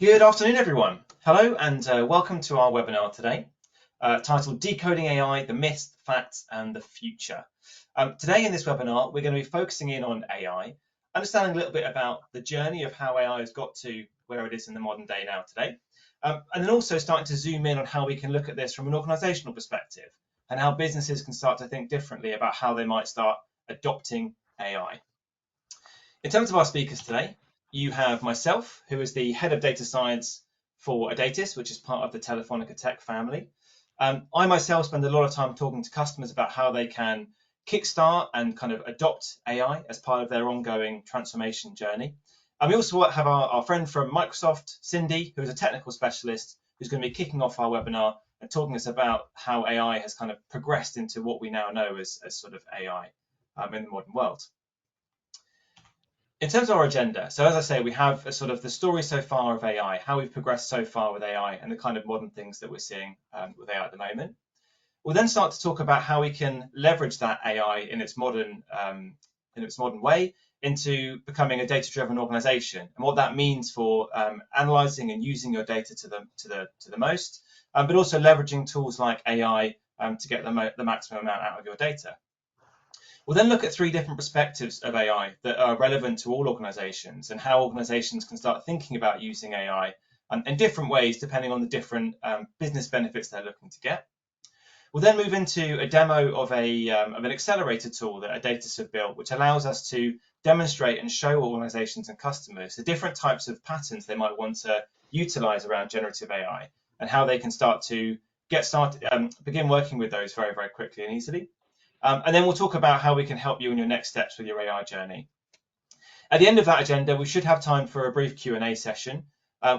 Good afternoon, everyone. Hello, and welcome to our webinar today, titled Decoding AI, the Myths, Facts, and the Future. Today in this webinar, we're going to be focusing in on AI, understanding a little bit about the journey of how AI has got to where it is in the modern day now today, and then also starting to zoom in on how we can look at this from an organisational perspective and how businesses can start to think differently about how they might start adopting AI. In terms of our speakers today, you have myself, who is the head of data science for Adatis, which is part of the Telefonica Tech family. I myself spend a lot of time talking to customers about how they can kickstart and kind of adopt AI as part of their ongoing transformation journey. And we also have our friend from Microsoft, Cindy, who is a technical specialist, who's going to be kicking off our webinar and talking to us about how AI has kind of progressed into what we now know as sort of AI in the modern world. In terms of our agenda, so as I say, we have a sort of the story so far of AI, how we've progressed so far with AI and the kind of modern things that we're seeing with AI at the moment. We'll then start to talk about how we can leverage that AI in its modern way into becoming a data-driven organization and what that means for analyzing and using your data to the most, but also leveraging tools like AI to get the maximum amount out of your data. We'll then look at three different perspectives of AI that are relevant to all organizations and how organizations can start thinking about using AI in different ways depending on the different business benefits they're looking to get. We'll then move into a demo of an accelerator tool that Adatis have built, which allows us to demonstrate and show organizations and customers the different types of patterns they might want to utilize around generative AI and how they can start to begin working with those very, very quickly and easily. And then we'll talk about how we can help you in your next steps with your AI journey. At the end of that agenda, we should have time for a brief Q&A session,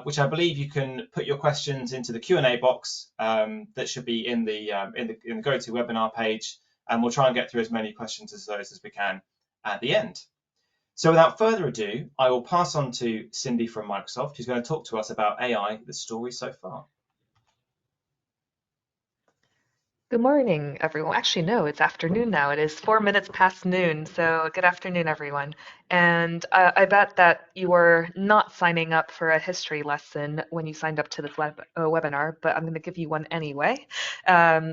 which I believe you can put your questions into the Q&A box that should be in the GoToWebinar page, and we'll try and get through as many questions as those as we can at the end. So without further ado, I will pass on to Cindy from Microsoft, who's going to talk to us about AI, the story so far. Good morning, everyone. Actually, no, it's afternoon now. It is 4 minutes past noon. So good afternoon, everyone. And I bet that you were not signing up for a history lesson when you signed up to this webinar, but I'm going to give you one anyway.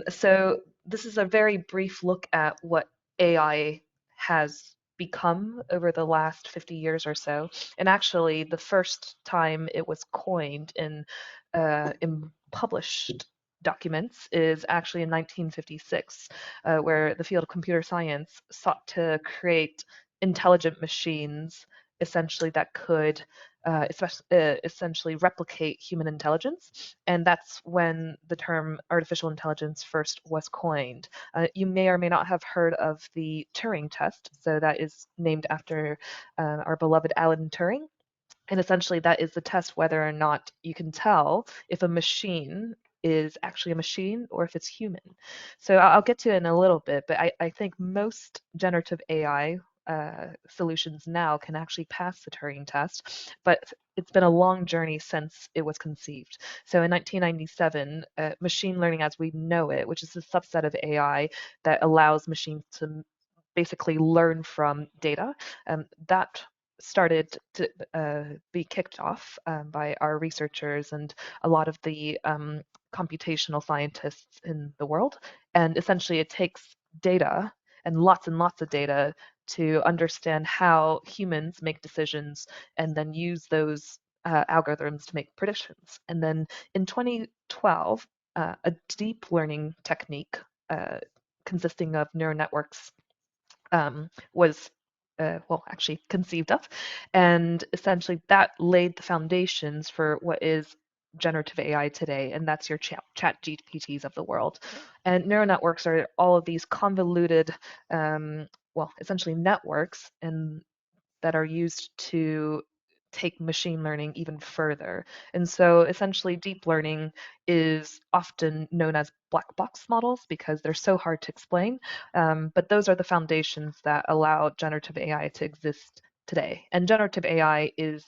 So this is a very brief look at what AI has become over the last 50 years or so. And actually, the first time it was coined in published documents is actually in 1956, where the field of computer science sought to create intelligent machines essentially that could essentially replicate human intelligence. And that's when the term artificial intelligence first was coined. You may or may not have heard of the Turing test. So that is named after our beloved Alan Turing. And essentially, that is the test whether or not you can tell if a machine is actually a machine or if it's human. So I'll get to it in a little bit, but I think most generative AI solutions now can actually pass the Turing test, but it's been a long journey since it was conceived. So in 1997, machine learning as we know it, which is a subset of AI that allows machines to basically learn from data, that started to be kicked off by our researchers and a lot of the computational scientists in the world. And essentially, it takes data and lots of data to understand how humans make decisions and then use those algorithms to make predictions. And then in 2012, a deep learning technique consisting of neural networks was actually conceived of. And essentially that laid the foundations for what is generative AI today, and that's your chat GPTs of the world. And neural networks are all of these convoluted, essentially networks and that are used to take machine learning even further. And so essentially deep learning is often known as black box models because they're so hard to explain. But those are the foundations that allow generative AI to exist today. And generative AI is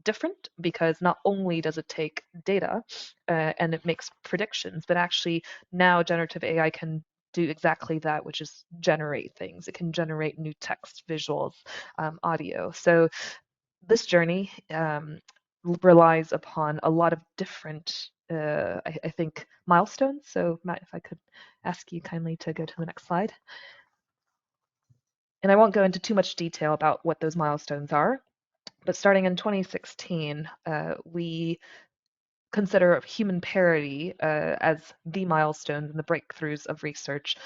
different because not only does it take data and it makes predictions, but actually now generative AI can do exactly that, which is generate things. It can generate new text, visuals, audio. So this journey relies upon a lot of different, I think, milestones. So, Matt, if I could ask you kindly to go to the next slide. And I won't go into too much detail about what those milestones are, but starting in 2016, we consider human parity as the milestones and the breakthroughs of research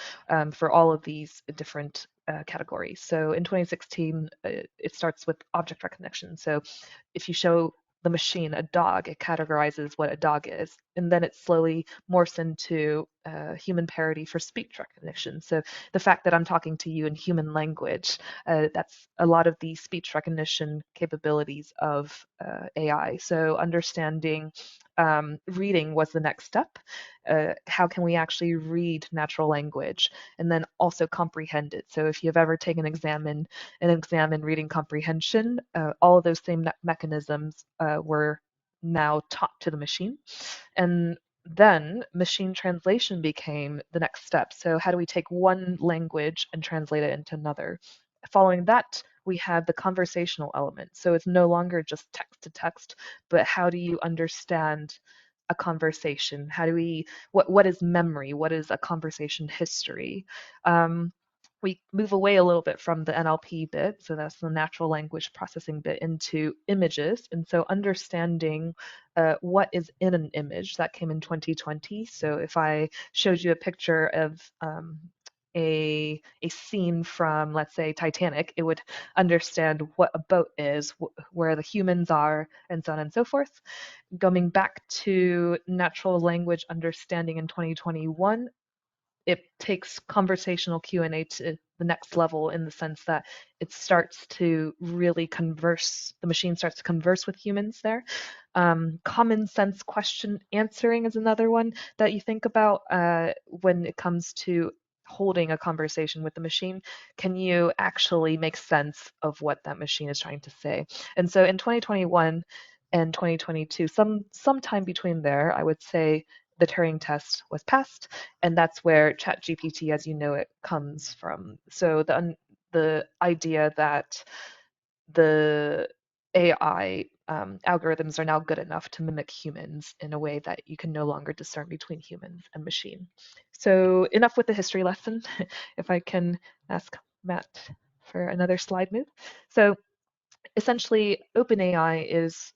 for all of these different categories. So in 2016, it starts with object recognition. So if you show the machine a dog, it categorizes what a dog is, and then it slowly morphs into human parity for speech recognition. So the fact that I'm talking to you in human language, that's a lot of the speech recognition capabilities of AI. So understanding reading was the next step. How can we actually read natural language and then also comprehend it? So if you've ever taken an exam in reading comprehension, all of those same mechanisms were now taught to the machine. And then machine translation became the next step. So how do we take one language and translate it into another? Following that, we have the conversational element. So it's no longer just text to text, but how do you understand a conversation? How do we, what is memory? What is a conversation history? Um, we move away a little bit from the NLP bit, so that's the natural language processing bit, into images. And so understanding what is in an image, that came in 2020. So if I showed you a picture of a scene from, let's say, Titanic, it would understand what a boat is, where the humans are, and so on and so forth. Going back to natural language understanding in 2021, it takes conversational Q&A to the next level in the sense that it starts to really converse, the machine starts to converse with humans there. Common sense question answering is another one that you think about when it comes to holding a conversation with the machine. Can you actually make sense of what that machine is trying to say? And so in 2021 and 2022, sometime between there, I would say the Turing test was passed, and that's where ChatGPT, as you know it, comes from. So the idea that the AI algorithms are now good enough to mimic humans in a way that you can no longer discern between humans and machine. So enough with the history lesson. If I can ask Matt for another slide move. So essentially, OpenAI is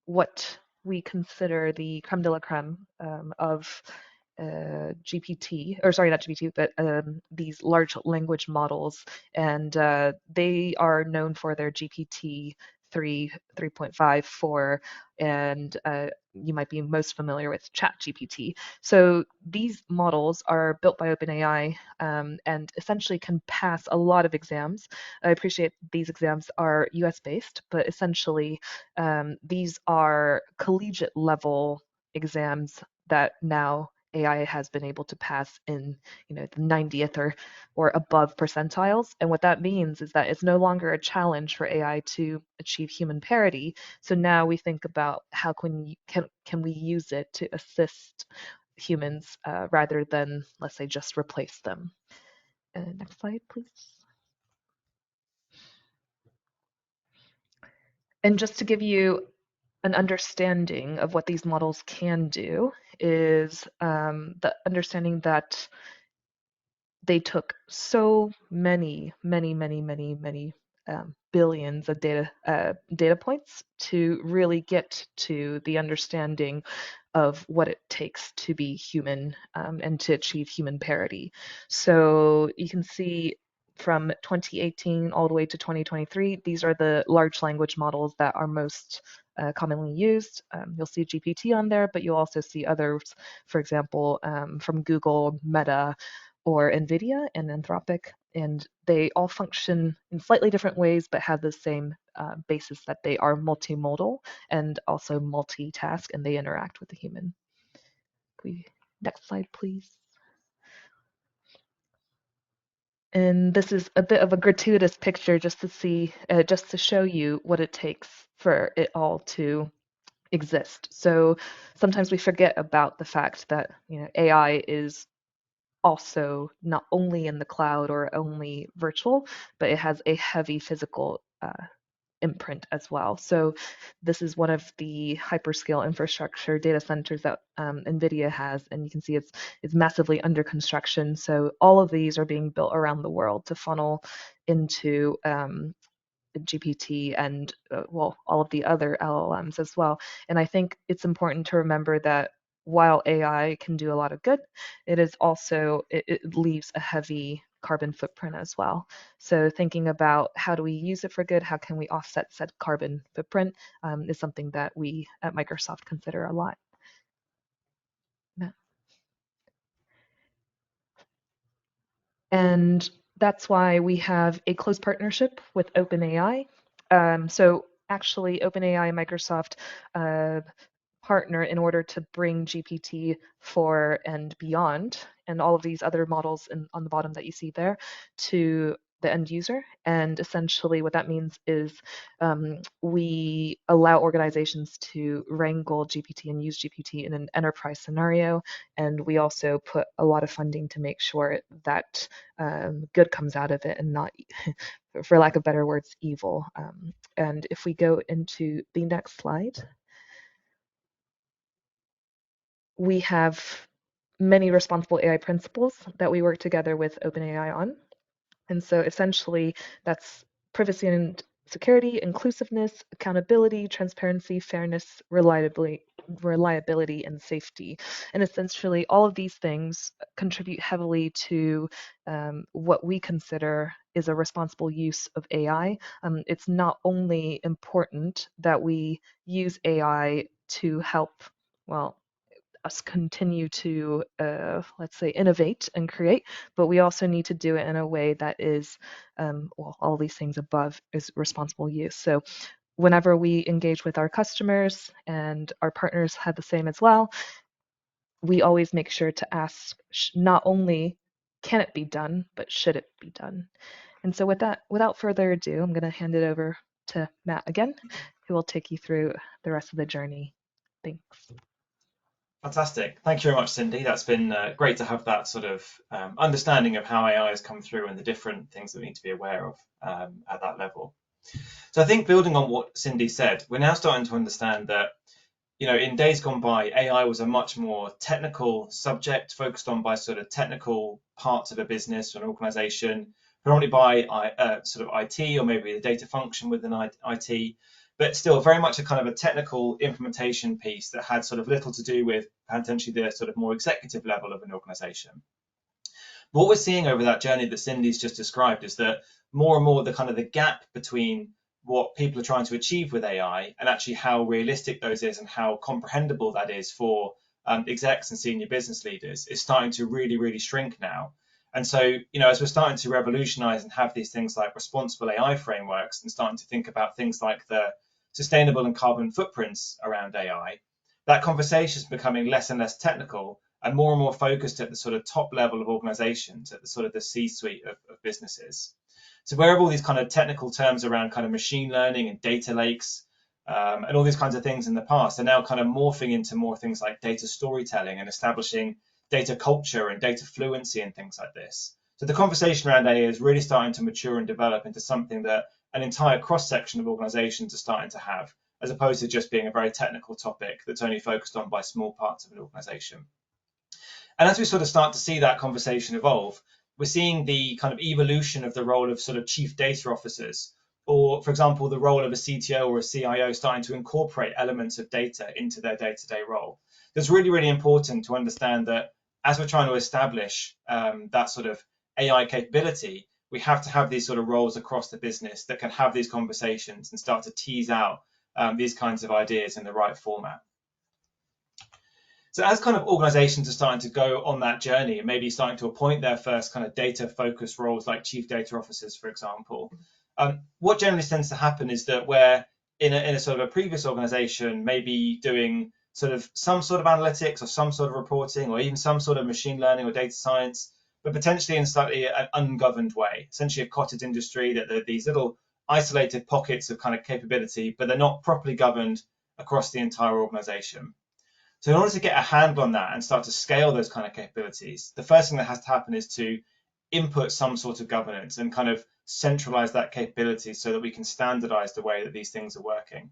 what we consider the creme de la creme of GPT, or sorry, not GPT, but these large language models, and they are known for their GPT 3, 3.5, 4, and you might be most familiar with ChatGPT. So these models are built by OpenAI and essentially can pass a lot of exams. I appreciate these exams are US based, but essentially these are collegiate level exams that now AI has been able to pass in, the 90th or above percentiles. And what that means is that it's no longer a challenge for AI to achieve human parity. So now we think about how can we use it to assist humans rather than, let's say, just replace them. Next slide, please. And just to give you an understanding of what these models can do is the understanding that they took so many billions of data points to really get to the understanding of what it takes to be human and to achieve human parity. So you can see from 2018 all the way to 2023, these are the large language models that are most commonly used. You'll see GPT on there, but you'll also see others, for example, from Google, Meta, or NVIDIA and Anthropic, and they all function in slightly different ways, but have the same basis that they are multimodal and also multitask, and they interact with the human. Next slide, please. And this is a bit of a gratuitous picture just to see, just to show you what it takes for it all to exist. So sometimes we forget about the fact that AI is also not only in the cloud or only virtual, but it has a heavy physical imprint as well. So this is one of the hyperscale infrastructure data centers that NVIDIA has, and you can see it's massively under construction. So all of these are being built around the world to funnel into GPT and well, all of the other LLMs as well. And I think it's important to remember that while AI can do a lot of good, it leaves a heavy carbon footprint as well. So thinking about how do we use it for good, how can we offset said carbon footprint, is something that we at Microsoft consider a lot. And that's why we have a close partnership with OpenAI. So actually, OpenAI and Microsoft partner in order to bring GPT-4 and beyond, and all of these other models on the bottom that you see there, to the end user. And essentially what that means is we allow organizations to wrangle GPT and use GPT in an enterprise scenario. And we also put a lot of funding to make sure that good comes out of it and not, for lack of better words, evil. And if we go into the next slide, we have many responsible AI principles that we work together with OpenAI on. And so essentially, that's privacy and security, inclusiveness, accountability, transparency, fairness, reliability, and safety. And essentially, all of these things contribute heavily to what we consider is a responsible use of AI. It's not only important that we use AI to help, well, us continue to, let's say, innovate and create, but we also need to do it in a way that is, well, all these things above is responsible use. So whenever we engage with our customers, and our partners have the same as well, we always make sure to ask not only can it be done, but should it be done? And so with that, without further ado, I'm going to hand it over to Matt again, who will take you through the rest of the journey. Thanks. Fantastic. Thank you very much, Cindy. That's been great to have that sort of understanding of how AI has come through and the different things that we need to be aware of at that level. So I think building on what Cindy said, we're now starting to understand that, you know, in days gone by, AI was a much more technical subject focused on by sort of technical parts of a business or an organization, predominantly by sort of IT or maybe the data function within IT, but still very much a kind of a technical implementation piece that had sort of little to do with potentially the sort of more executive level of an organization. What we're seeing over that journey that Cindy's just described is that more and more the kind of the gap between what people are trying to achieve with AI and actually how realistic those is and how comprehensible that is for execs and senior business leaders is starting to really, really shrink now. And so, you know, as we're starting to revolutionize and have these things like responsible AI frameworks and starting to think about things like the sustainable and carbon footprints around AI, that conversation is becoming less and less technical and more focused at the sort of top level of organizations, at the sort of the C-suite of businesses. So where have all these kind of technical terms around kind of machine learning and data lakes and all these kinds of things in the past are now kind of morphing into more things like data storytelling and establishing data culture and data fluency and things like this. So the conversation around AI is really starting to mature and develop into something that an entire cross-section of organizations are starting to have, as opposed to just being a very technical topic that's only focused on by small parts of an organization. And as we sort of start to see that conversation evolve, we're seeing the kind of evolution of the role of sort of chief data officers, or for example, the role of a CTO or a CIO starting to incorporate elements of data into their day-to-day role. It's really, really important to understand that as we're trying to establish that sort of AI capability, we have to have these sort of roles across the business that can have these conversations and start to tease out these kinds of ideas in the right format. So as kind of organizations are starting to go on that journey and maybe starting to appoint their first kind of data focused roles like chief data officers, for example, what generally tends to happen is that where in a sort of a previous organization, maybe doing sort of some sort of analytics or some sort of reporting or even some sort of machine learning or data science, but potentially in slightly an ungoverned way, essentially a cottage industry that there are these little isolated pockets of kind of capability, but they're not properly governed across the entire organization. So in order to get a handle on that and start to scale those kind of capabilities, the first thing that has to happen is to input some sort of governance and kind of centralize that capability so that we can standardize the way that these things are working.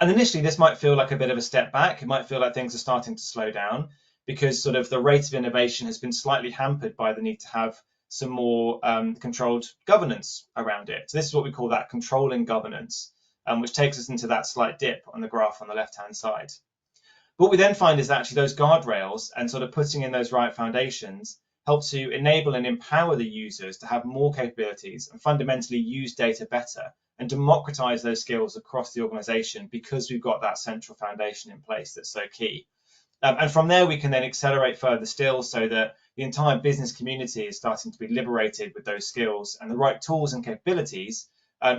And initially, this might feel like a bit of a step back. It might feel like things are starting to slow down because sort of the rate of innovation has been slightly hampered by the need to have some more controlled governance around it. So this is what we call that controlling governance, which takes us into that slight dip on the graph on the left-hand side. What we then find is actually those guardrails and sort of putting in those right foundations help to enable and empower the users to have more capabilities and fundamentally use data better and democratize those skills across the organization because we've got that central foundation in place that's so key. And from there, we can then accelerate further still so that the entire business community is starting to be liberated with those skills and the right tools and capabilities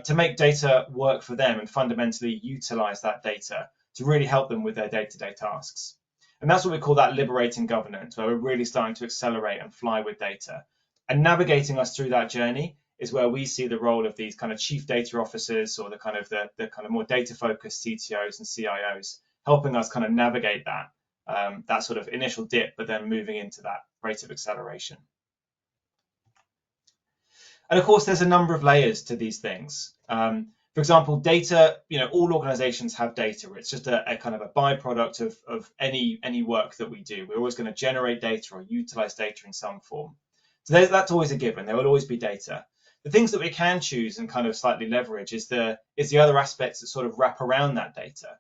to make data work for them and fundamentally utilize that data to really help them with their day-to-day tasks. And that's what we call that liberating governance, where we're really starting to accelerate and fly with data. And navigating us through that journey is where we see the role of these kind of chief data officers or the kind of more data-focused CTOs and CIOs, helping us kind of navigate that sort of initial dip, but then moving into that rate of acceleration. And of course, there's a number of layers to these things. For example, data, all organizations have data. It's just a kind of a byproduct of any work that we do. We're always going to generate data or utilize data in some form. So that's always a given. There will always be data. The things that we can choose and kind of slightly leverage is the other aspects that sort of wrap around that data.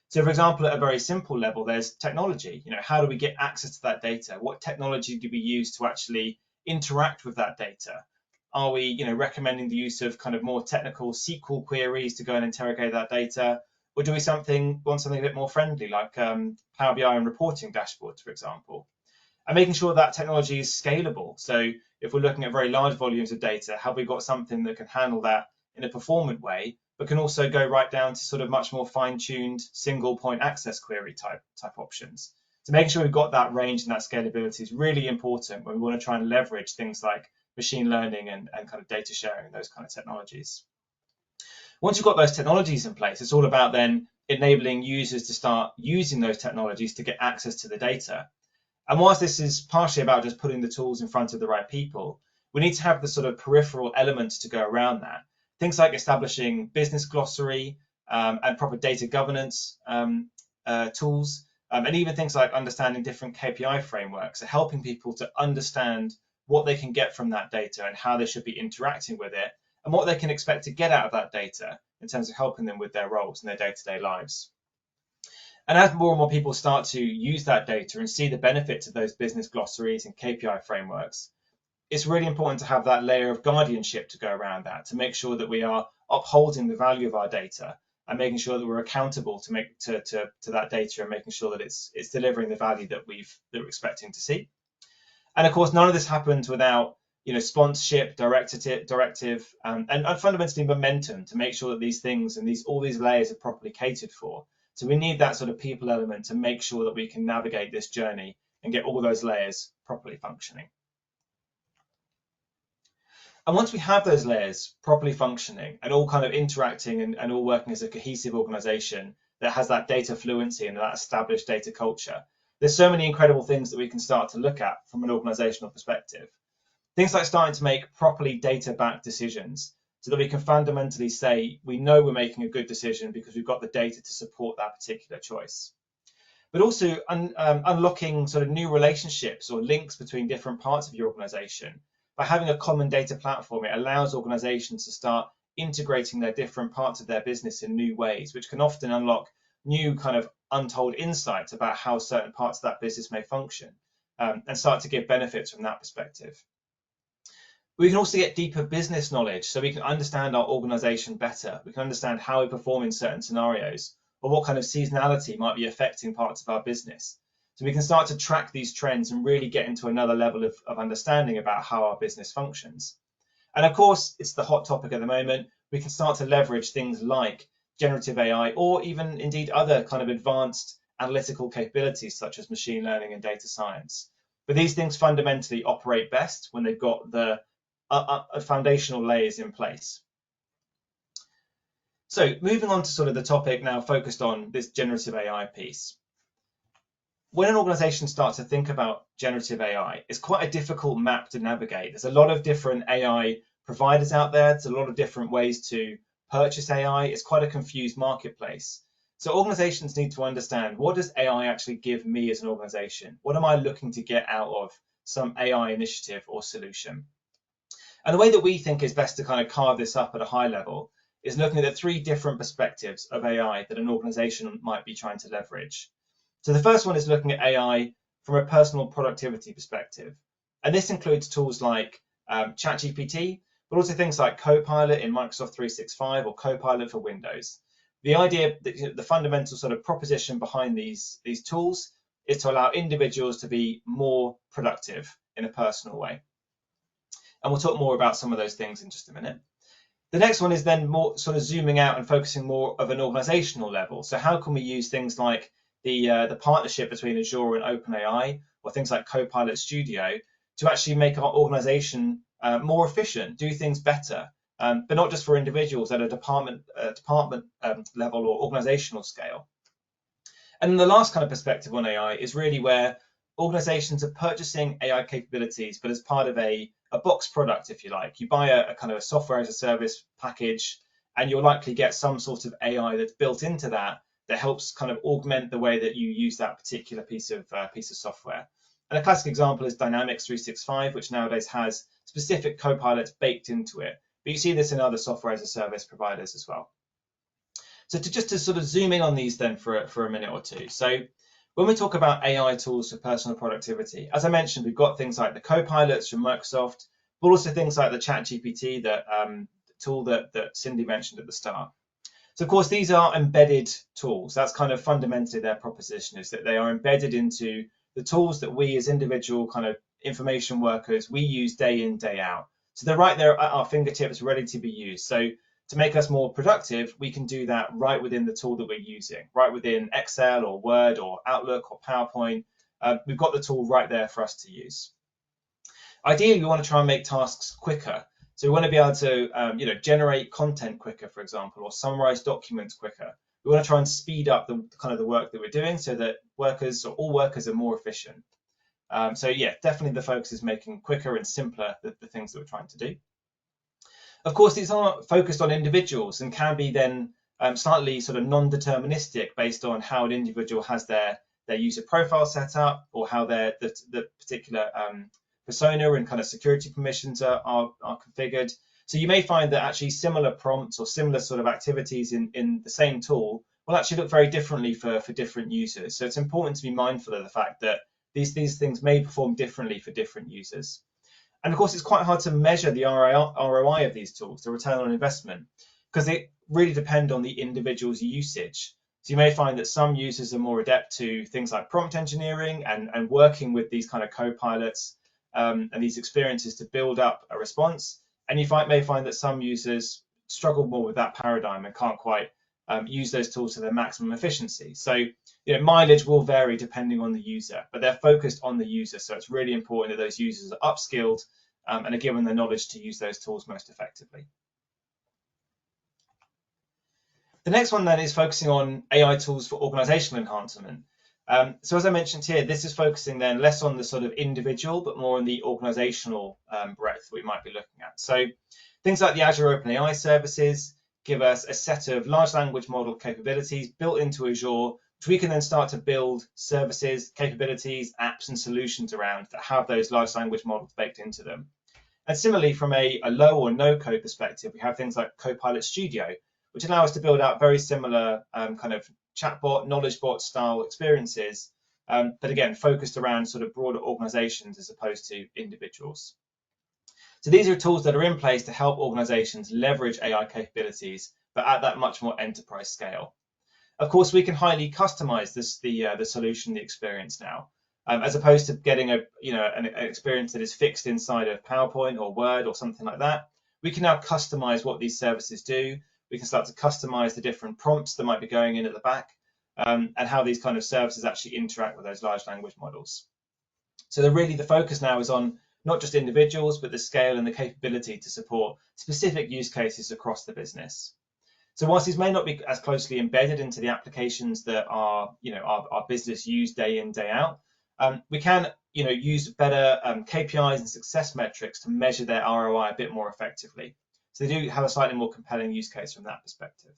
So, for example, at a very simple level, there's technology. How do we get access to that data? What technology do we use to actually interact with that data? Are we, recommending the use of kind of more technical SQL queries to go and interrogate that data, or do we want something a bit more friendly, like Power BI and reporting dashboards, for example? And making sure that technology is scalable. So, if we're looking at very large volumes of data, have we got something that can handle that in a performant way, but can also go right down to sort of much more fine-tuned single point access query type options. So making sure we've got that range and that scalability is really important when we want to try and leverage things like machine learning and kind of data sharing and those kind of technologies. Once you've got those technologies in place, it's all about then enabling users to start using those technologies to get access to the data. And whilst this is partially about just putting the tools in front of the right people, we need to have the sort of peripheral elements to go around that. Things like establishing business glossary and proper data governance tools, and even things like understanding different KPI frameworks are helping people to understand what they can get from that data and how they should be interacting with it and what they can expect to get out of that data in terms of helping them with their roles and their day-to-day lives. And as more and more people start to use that data and see the benefits of those business glossaries and KPI frameworks, it's really important to have that layer of guardianship to go around that, to make sure that we are upholding the value of our data and making sure that we're accountable to that data and making sure that it's delivering the value that we're expecting to see. And of course, none of this happens without sponsorship, directive, and fundamentally momentum to make sure that these things and all these layers are properly catered for. So we need that sort of people element to make sure that we can navigate this journey and get all those layers properly functioning. And once we have those layers properly functioning and all kind of interacting and all working as a cohesive organization that has that data fluency and that established data culture, there's so many incredible things that we can start to look at from an organizational perspective. Things like starting to make properly data-backed decisions so that we can fundamentally say we know we're making a good decision because we've got the data to support that particular choice. But also unlocking sort of new relationships or links between different parts of your organization. By having a common data platform, it allows organizations to start integrating their different parts of their business in new ways, which can often unlock new kind of untold insights about how certain parts of that business may function and start to give benefits from that perspective. We can also get deeper business knowledge so we can understand our organization better. We can understand how we perform in certain scenarios or what kind of seasonality might be affecting parts of our business. So we can start to track these trends and really get into another level of understanding about how our business functions. And of course, it's the hot topic at the moment. We can start to leverage things like generative AI or even indeed other kind of advanced analytical capabilities such as machine learning and data science. But these things fundamentally operate best when they've got the foundational layers in place. So moving on to sort of the topic now focused on this generative AI piece. When an organization starts to think about generative AI, it's quite a difficult map to navigate. There's a lot of different AI providers out there. There's a lot of different ways to purchase AI. It's quite a confused marketplace. So organizations need to understand, what does AI actually give me as an organization? What am I looking to get out of some AI initiative or solution? And the way that we think is best to kind of carve this up at a high level is looking at the three different perspectives of AI that an organization might be trying to leverage. So the first one is looking at AI from a personal productivity perspective. And this includes tools like ChatGPT, but also things like Copilot in Microsoft 365 or Copilot for Windows. The idea, the fundamental sort of proposition behind these tools is to allow individuals to be more productive in a personal way. And we'll talk more about some of those things in just a minute. The next one is then more sort of zooming out and focusing more of an organizational level. So how can we use things like the partnership between Azure and OpenAI, or things like Copilot Studio, to actually make our organization more efficient, do things better, but not just for individuals at a department level or organizational scale. And then the last kind of perspective on AI is really where organizations are purchasing AI capabilities, but as part of a box product, if you like. You buy a kind of a software as a service package, and you'll likely get some sort of AI that's built into that helps kind of augment the way that you use that particular piece of software. And a classic example is Dynamics 365, which nowadays has specific copilots baked into it. But you see this in other software as a service providers as well. So to sort of zoom in on these then for a minute or two. So when we talk about AI tools for personal productivity, as I mentioned, we've got things like the Copilots from Microsoft, but also things like the ChatGPT tool that Cindy mentioned at the start. So of course, these are embedded tools. That's kind of fundamentally their proposition, is that they are embedded into the tools that we as individual kind of information workers, we use day in, day out. So they're right there at our fingertips, ready to be used. So to make us more productive, we can do that right within the tool that we're using, right within Excel or Word or Outlook or PowerPoint. We've got the tool right there for us to use. Ideally, we want to try and make tasks quicker. So we want to be able to generate content quicker, for example, or summarize documents quicker. We want to try and speed up the work that we're doing so that all workers are more efficient. So yeah, definitely the focus is making quicker and simpler the things that we're trying to do. Of course, these are focused on individuals and can be then slightly sort of non-deterministic based on how an individual has their user profile set up, or how the particular persona and kind of security permissions are configured. So you may find that actually similar prompts or similar sort of activities in the same tool will actually look very differently for different users. So it's important to be mindful of the fact that these things may perform differently for different users. And of course, it's quite hard to measure the ROI of these tools, the return on investment, because they really depend on the individual's usage. So you may find that some users are more adept to things like prompt engineering and working with these kind of co-pilots and these experiences to build up a response. And you may find that some users struggle more with that paradigm and can't quite use those tools to their maximum efficiency. So mileage will vary depending on the user, but they're focused on the user. So it's really important that those users are upskilled and are given the knowledge to use those tools most effectively. The next one then is focusing on AI tools for organizational enhancement. So as I mentioned here, this is focusing then less on the sort of individual, but more on the organizational breadth we might be looking at. So things like the Azure OpenAI services give us a set of large language model capabilities built into Azure, which we can then start to build services, capabilities, apps, and solutions around that have those large language models baked into them. And similarly, from a low or no code perspective, we have things like Copilot Studio, which allow us to build out very similar kind of chatbot, knowledge bot style experiences, but again, focused around sort of broader organizations as opposed to individuals. So these are tools that are in place to help organizations leverage AI capabilities, but at that much more enterprise scale. Of course, we can highly customize the solution, the experience now, as opposed to getting an experience that is fixed inside of PowerPoint or Word or something like that. We can now customize what these services do. We can start to customize the different prompts that might be going in at the back, and how these kind of services actually interact with those large language models. So the focus now is on not just individuals, but the scale and the capability to support specific use cases across the business. So whilst these may not be as closely embedded into the applications that our business use day in, day out, we can use better KPIs and success metrics to measure their ROI a bit more effectively. So they do have a slightly more compelling use case from that perspective.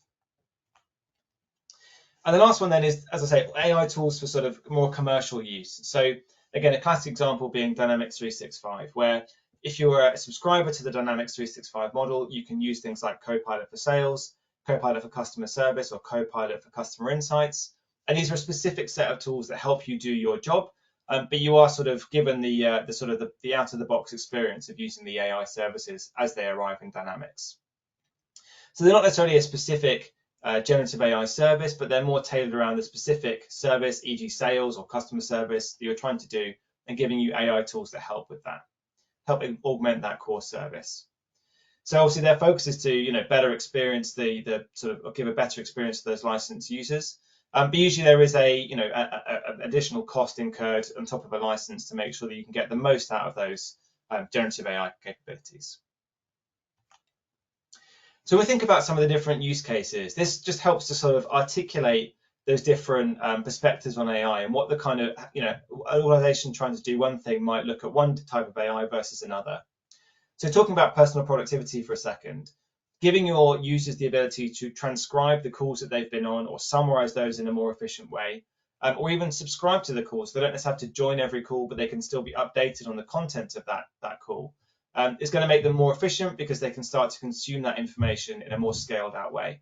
And the last one then is, as I say, AI tools for sort of more commercial use. So again, a classic example being Dynamics 365, where if you're a subscriber to the Dynamics 365 model, you can use things like Copilot for sales, Copilot for customer service, or Copilot for customer insights. And these are a specific set of tools that help you do your job, but you are sort of given the out of the box experience of using the AI services as they arrive in Dynamics. So they're not necessarily a specific generative AI service, but they're more tailored around the specific service, e.g. sales or customer service that you're trying to do, and giving you AI tools that help with that, help augment that core service. So obviously their focus is to better experience the sort of, or give a better experience to those licensed users. But usually there is a additional cost incurred on top of a license to make sure that you can get the most out of those generative AI capabilities. So we think about some of the different use cases. This just helps to sort of articulate those different perspectives on AI and what the kind of, an organization trying to do one thing might look at one type of AI versus another. So talking about personal productivity for a second, giving your users the ability to transcribe the calls that they've been on or summarize those in a more efficient way, or even subscribe to the calls. They don't necessarily have to join every call, but they can still be updated on the content of that call. It's going to make them more efficient because they can start to consume that information in a more scaled out way.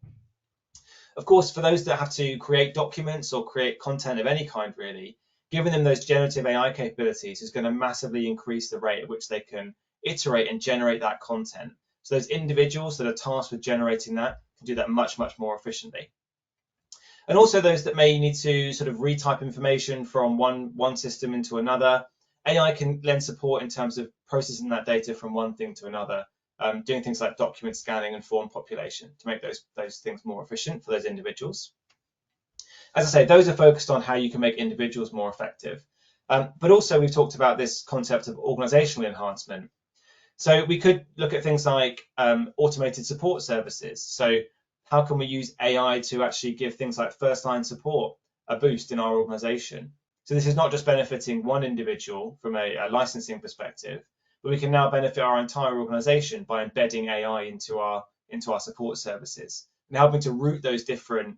Of course, for those that have to create documents or create content of any kind, really, giving them those generative AI capabilities is going to massively increase the rate at which they can iterate and generate that content. So those individuals that are tasked with generating that can do that much, much more efficiently. And also those that may need to sort of retype information from one system into another, AI can lend support in terms of processing that data from one thing to another, doing things like document scanning and form population to make those things more efficient for those individuals. As I say, those are focused on how you can make individuals more effective. But also we've talked about this concept of organizational enhancement. So we could look at things like automated support services. So how can we use AI to actually give things like first line support a boost in our organization? So this is not just benefiting one individual from a licensing perspective, but we can now benefit our entire organization by embedding AI into our support services and helping to route those different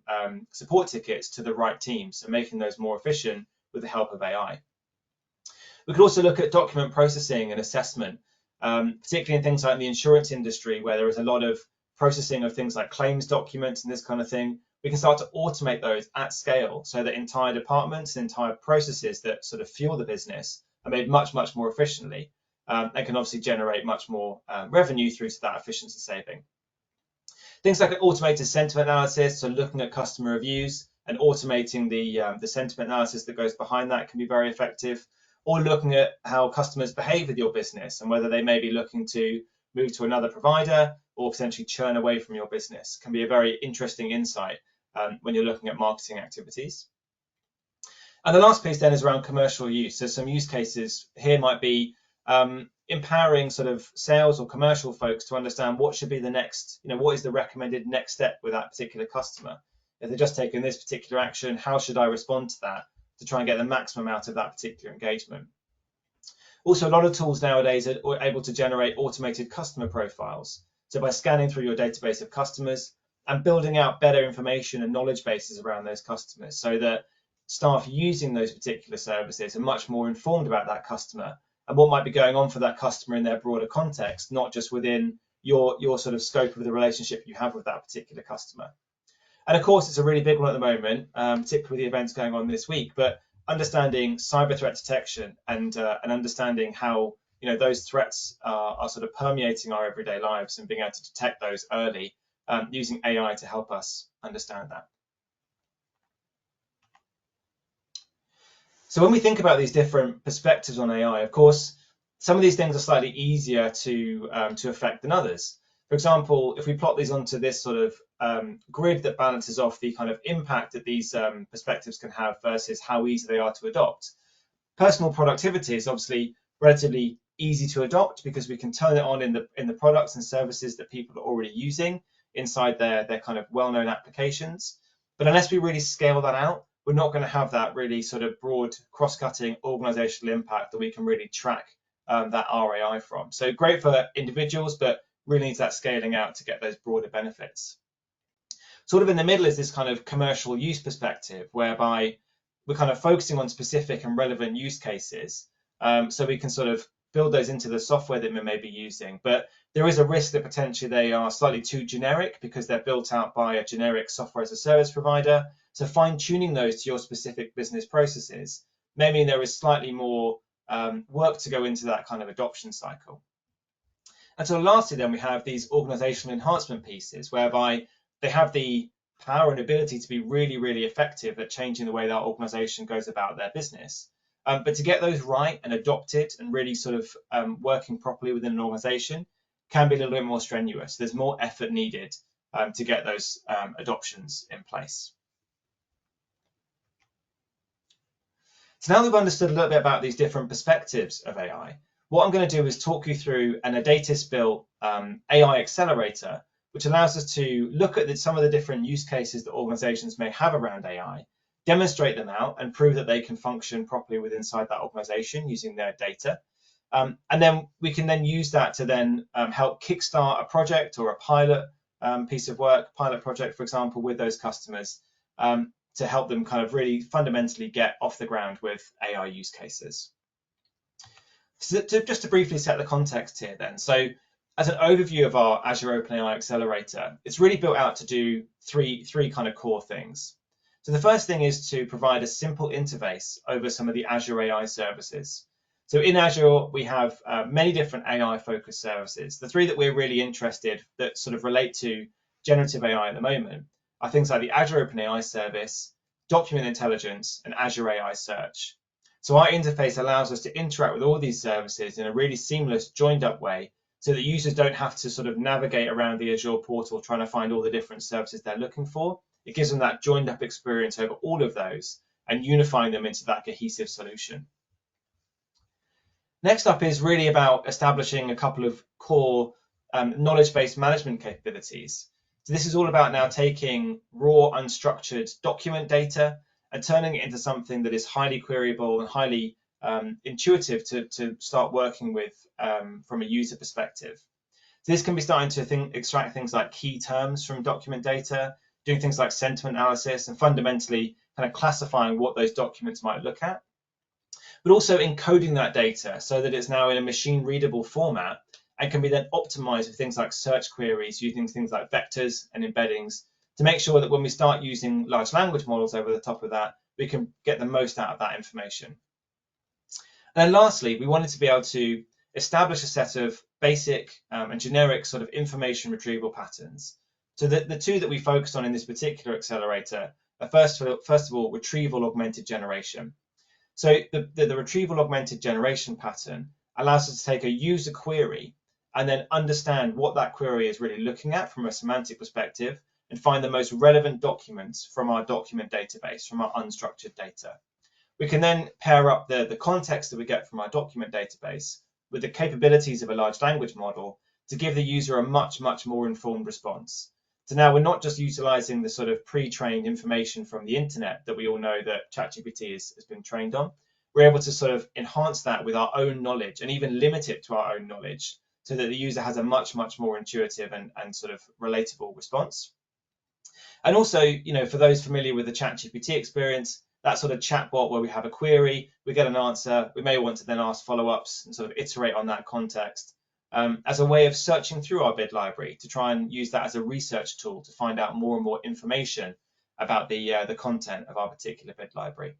support tickets to the right teams and making those more efficient with the help of AI. We could also look at document processing and assessment, particularly in things like the insurance industry, where there is a lot of processing of things like claims documents and this kind of thing. We can start to automate those at scale so that entire departments and entire processes that sort of fuel the business are made much, much more efficiently and can obviously generate much more revenue through to that efficiency saving. Things like automated sentiment analysis, so looking at customer reviews and automating the sentiment analysis that goes behind that can be very effective, or looking at how customers behave with your business and whether they may be looking to move to another provider or potentially churn away from your business can be a very interesting insight when you're looking at marketing activities. And the last piece then is around commercial use. So some use cases here might be empowering sort of sales or commercial folks to understand what should be the next, what is the recommended next step with that particular customer. If they're just taking this particular action, how should I respond to that to try and get the maximum out of that particular engagement? Also, a lot of tools nowadays are able to generate automated customer profiles. So by scanning through your database of customers and building out better information and knowledge bases around those customers so that staff using those particular services are much more informed about that customer and what might be going on for that customer in their broader context, not just within your sort of scope of the relationship you have with that particular customer. And of course, it's a really big one at the moment, particularly with the events going on this week, but understanding cyber threat detection and understanding how those threats are sort of permeating our everyday lives and being able to detect those early using AI to help us understand that. So when we think about these different perspectives on AI, of course, some of these things are slightly easier to affect than others. For example, if we plot these onto this sort of grid that balances off the kind of impact that these perspectives can have versus how easy they are to adopt, personal productivity is obviously relatively easy to adopt because we can turn it on in the products and services that people are already using inside their kind of well-known applications. But unless we really scale that out, we're not going to have that really sort of broad cross-cutting organizational impact that we can really track that RAI from. So great for individuals, but really needs that scaling out to get those broader benefits. Sort of in the middle is this kind of commercial use perspective, whereby we're kind of focusing on specific and relevant use cases. So we can sort of build those into the software that we may be using. But there is a risk that potentially they are slightly too generic because they're built out by a generic software as a service provider. So fine tuning those to your specific business processes may mean there is slightly more work to go into that kind of adoption cycle. And so lastly, then we have these organizational enhancement pieces, whereby they have the power and ability to be really, really effective at changing the way that organization goes about their business. But to get those right and adopted and really sort of working properly within an organization can be a little bit more strenuous. There's more effort needed to get those adoptions in place. So now we've understood a little bit about these different perspectives of AI, what I'm going to do is talk you through an Adatis-built AI accelerator, which allows us to look at some of the different use cases that organizations may have around AI, demonstrate them out and prove that they can function properly within inside that organization using their data. And then we can then use that to then help kickstart a project or a pilot piece of work, pilot project, for example, with those customers to help them kind of really fundamentally get off the ground with AI use cases. So just to briefly set the context here then. So as an overview of our Azure OpenAI Accelerator, it's really built out to do three kind of core things. So the first thing is to provide a simple interface over some of the Azure AI services. So in Azure, we have many different AI-focused services. The three that we're really interested that sort of relate to generative AI at the moment are things like the Azure OpenAI service, Document Intelligence, and Azure AI Search. So our interface allows us to interact with all these services in a really seamless, joined-up way so that users don't have to sort of navigate around the Azure portal trying to find all the different services they're looking for. It gives them that joined-up experience over all of those and unifying them into that cohesive solution. Next up is really about establishing a couple of core knowledge-based management capabilities. So this is all about now taking raw, unstructured document data and turning it into something that is highly queryable and highly intuitive to start working with from a user perspective. So this can be starting to extract things like key terms from document data, doing things like sentiment analysis, and fundamentally kind of classifying what those documents might look at, but also encoding that data so that it's now in a machine readable format and can be then optimized with things like search queries using things like vectors and embeddings to make sure that when we start using large language models over the top of that, we can get the most out of that information. And then lastly, we wanted to be able to establish a set of basic and generic sort of information retrieval patterns. So the two that we focused on in this particular accelerator are first of all, retrieval augmented generation. So the retrieval augmented generation pattern allows us to take a user query and then understand what that query is really looking at from a semantic perspective and find the most relevant documents from our document database, from our unstructured data. We can then pair up the context that we get from our document database with the capabilities of a large language model to give the user a much more informed response. So now we're not just utilizing the sort of pre-trained information from the internet that we all know that ChatGPT has been trained on. We're able to sort of enhance that with our own knowledge and even limit it to our own knowledge so that the user has a much more intuitive and sort of relatable response. And also, for those familiar with the ChatGPT experience, that sort of chatbot where we have a query, we get an answer, we may want to then ask follow-ups and sort of iterate on that context as a way of searching through our bid library to try and use that as a research tool to find out more and more information about the content of our particular bid library.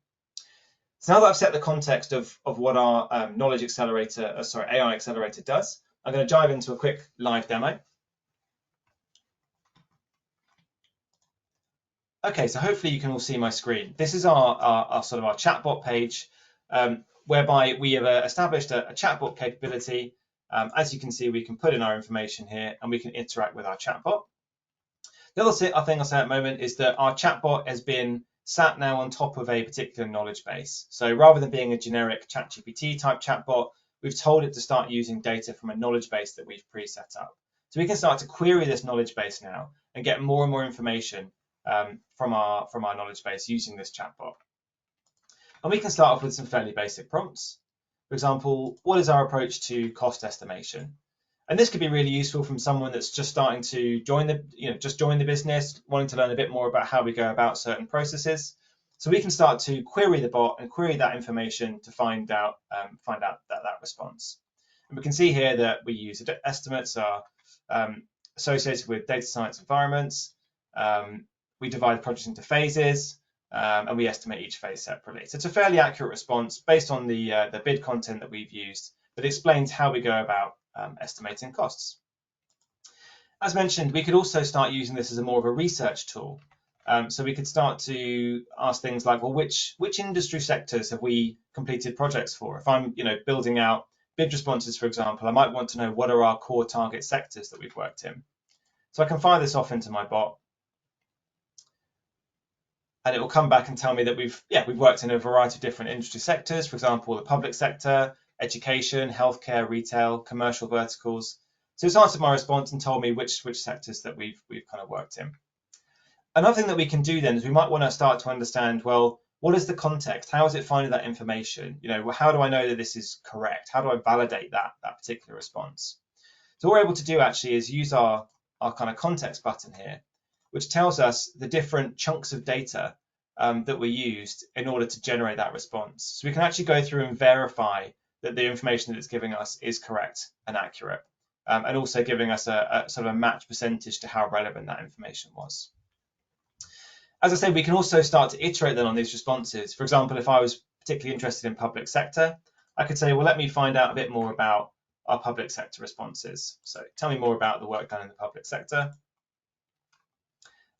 So now that I've set the context of what our AI accelerator does, I'm going to dive into a quick live demo. Okay, so hopefully you can all see my screen. This is our sort of our chatbot page, whereby we have established a chatbot capability. As you can see, we can put in our information here and we can interact with our chatbot. The other thing I'll say at the moment is that our chatbot has been sat now on top of a particular knowledge base. So rather than being a generic ChatGPT type chatbot, we've told it to start using data from a knowledge base that we've pre-set up. So we can start to query this knowledge base now and get more and more information from our knowledge base using this chatbot. And we can start off with some fairly basic prompts. For example, what is our approach to cost estimation? And this could be really useful from someone that's just starting to join the business, wanting to learn a bit more about how we go about certain processes. So we can start to query the bot and query that information to find out that response. And we can see here that we use estimates are associated with data science environments. We divide projects into phases, and we estimate each phase separately. So it's a fairly accurate response based on the bid content that we've used, but explains how we go about estimating costs. As mentioned, we could also start using this as more of a research tool. So we could start to ask things like, well, which industry sectors have we completed projects for? If I'm building out bid responses, for example, I might want to know what are our core target sectors that we've worked in. So I can fire this off into my bot, and it will come back and tell me that we've worked in a variety of different industry sectors, for example, the public sector, education, healthcare, retail, commercial verticals. So it's answered my response and told me which sectors that we've kind of worked in. Another thing that we can do then is we might want to start to understand, well, what is the context? How is it finding that information? How do I know that this is correct? How do I validate that particular response? So what we're able to do actually is use our kind of context button here, which tells us the different chunks of data that were used in order to generate that response. So we can actually go through and verify that the information that it's giving us is correct and accurate, and also giving us a sort of a match percentage to how relevant that information was. As I said, we can also start to iterate then on these responses. For example, if I was particularly interested in public sector, I could say, well, let me find out a bit more about our public sector responses. So tell me more about the work done in the public sector.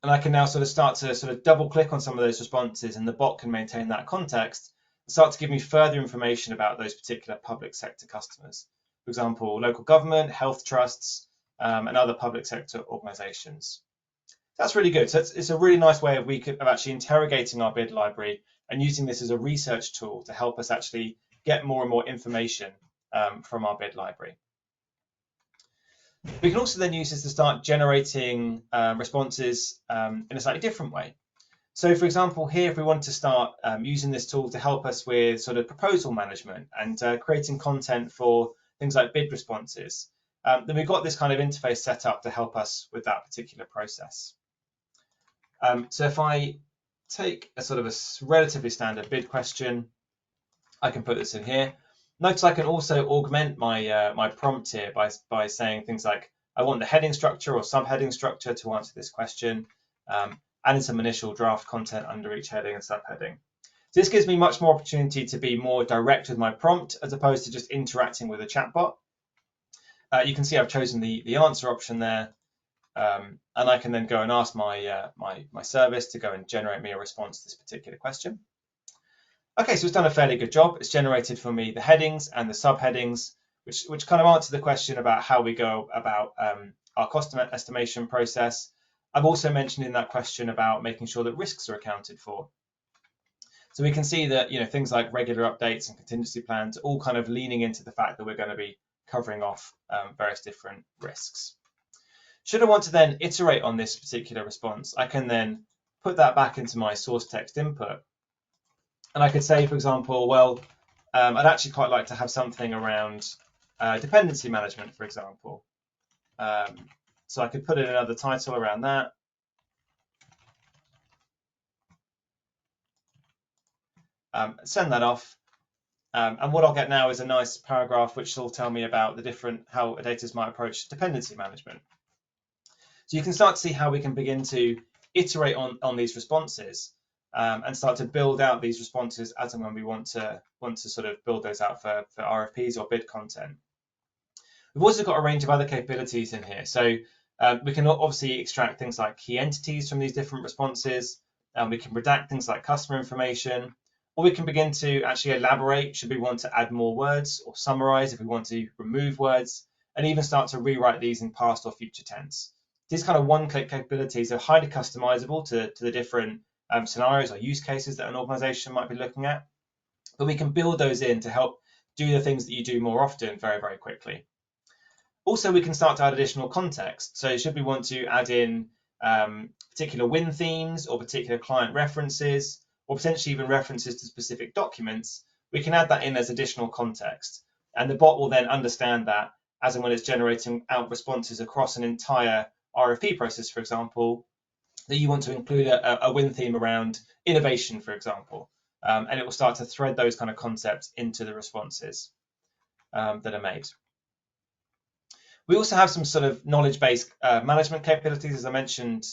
And I can now start to double click on some of those responses, and the bot can maintain that context and start to give me further information about those particular public sector customers. For example, local government, health trusts, and other public sector organisations. That's really good. So it's a really nice way of actually interrogating our bid library and using this as a research tool to help us actually get more and more information from our bid library. We can also then use this to start generating responses in a slightly different way. So for example, here, if we want to start using this tool to help us with sort of proposal management and creating content for things like bid responses, then we've got this kind of interface set up to help us with that particular process. So if I take a sort of a relatively standard bid question, I can put this in here. Notice I can also augment my my prompt here by saying things like, I want the heading structure or subheading structure to answer this question, and some initial draft content under each heading and subheading. So this gives me much more opportunity to be more direct with my prompt as opposed to just interacting with a chatbot. You can see I've chosen the answer option there. And I can then go and ask my service to go and generate me a response to this particular question. Okay, so it's done a fairly good job. It's generated for me the headings and the subheadings, which kind of answer the question about how we go about our cost estimation process. I've also mentioned in that question about making sure that risks are accounted for. So we can see that things like regular updates and contingency plans are all kind of leaning into the fact that we're going to be covering off various different risks. Should I want to then iterate on this particular response, I can then put that back into my source text input. And I could say, for example, well, I'd actually quite like to have something around dependency management, for example. So I could put in another title around that. Send that off. And what I'll get now is a nice paragraph which will tell me about how Adatas might approach dependency management. So you can start to see how we can begin to iterate on these responses and start to build out these responses as and when we want to sort of build those out for RFPs or bid content. We've also got a range of other capabilities in here. So we can obviously extract things like key entities from these different responses. We can redact things like customer information, or we can begin to actually elaborate should we want to add more words, or summarize if we want to remove words, and even start to rewrite these in past or future tense. These kind of one-click capabilities are highly customizable to the different scenarios or use cases that an organization might be looking at, but we can build those in to help do the things that you do more often very, very quickly. Also, we can start to add additional context. So should we want to add in particular win themes or particular client references, or potentially even references to specific documents, we can add that in as additional context. And the bot will then understand that as and when it's generating out responses across an entire RFP process, for example, that you want to include a win theme around innovation, for example, and it will start to thread those kind of concepts into the responses that are made. We also have some sort of knowledge-based management capabilities, as I mentioned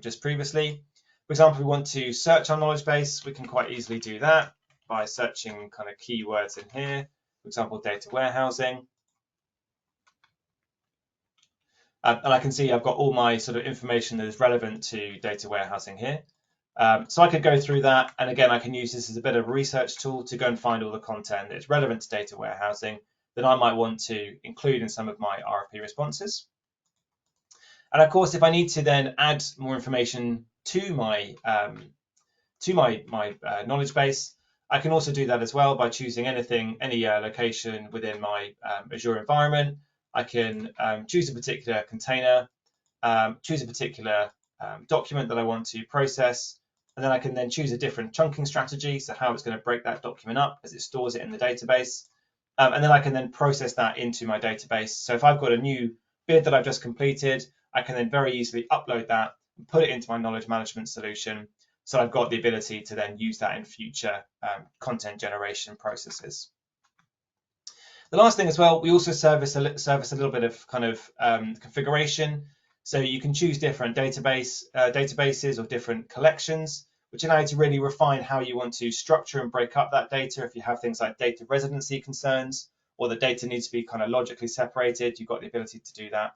just previously. For example, we want to search our knowledge base. We can quite easily do that by searching kind of keywords in here. For example, data warehousing. And I can see I've got all my sort of information that is relevant to data warehousing here. So I could go through that. And again, I can use this as a bit of a research tool to go and find all the content that's relevant to data warehousing that I might want to include in some of my RFP responses. And of course, if I need to then add more information to my knowledge base, I can also do that as well by choosing any location within my Azure environment. I can choose a particular container, choose a particular document that I want to process, and then I can then choose a different chunking strategy, so how it's going to break that document up as it stores it in the database. And then I can then process that into my database. So if I've got a new bid that I've just completed, I can then very easily upload that and put it into my knowledge management solution. So I've got the ability to then use that in future content generation processes. The last thing as well, we also service a little bit of kind of configuration. So you can choose different databases or different collections, which allow you to really refine how you want to structure and break up that data. If you have things like data residency concerns, or the data needs to be kind of logically separated, you've got the ability to do that.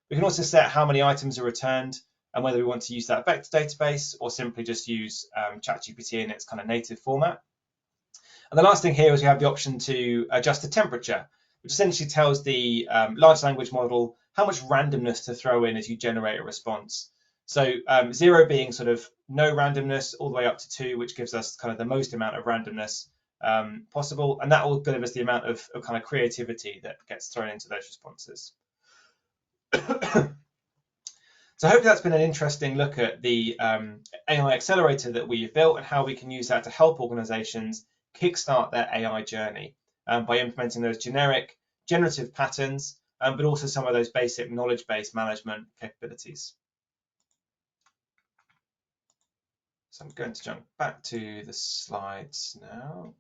We can also set how many items are returned and whether we want to use that vector database or simply just use ChatGPT in its kind of native format. And the last thing here is we have the option to adjust the temperature, which essentially tells the large language model how much randomness to throw in as you generate a response. So 0 being sort of no randomness, all the way up to 2, which gives us kind of the most amount of randomness possible. And that will give us the amount of kind of creativity that gets thrown into those responses. So hopefully that's been an interesting look at the AI accelerator that we've built and how we can use that to help organizations kickstart their AI journey by implementing those generative patterns, but also some of those basic knowledge-based management capabilities. So I'm going to jump back to the slides now.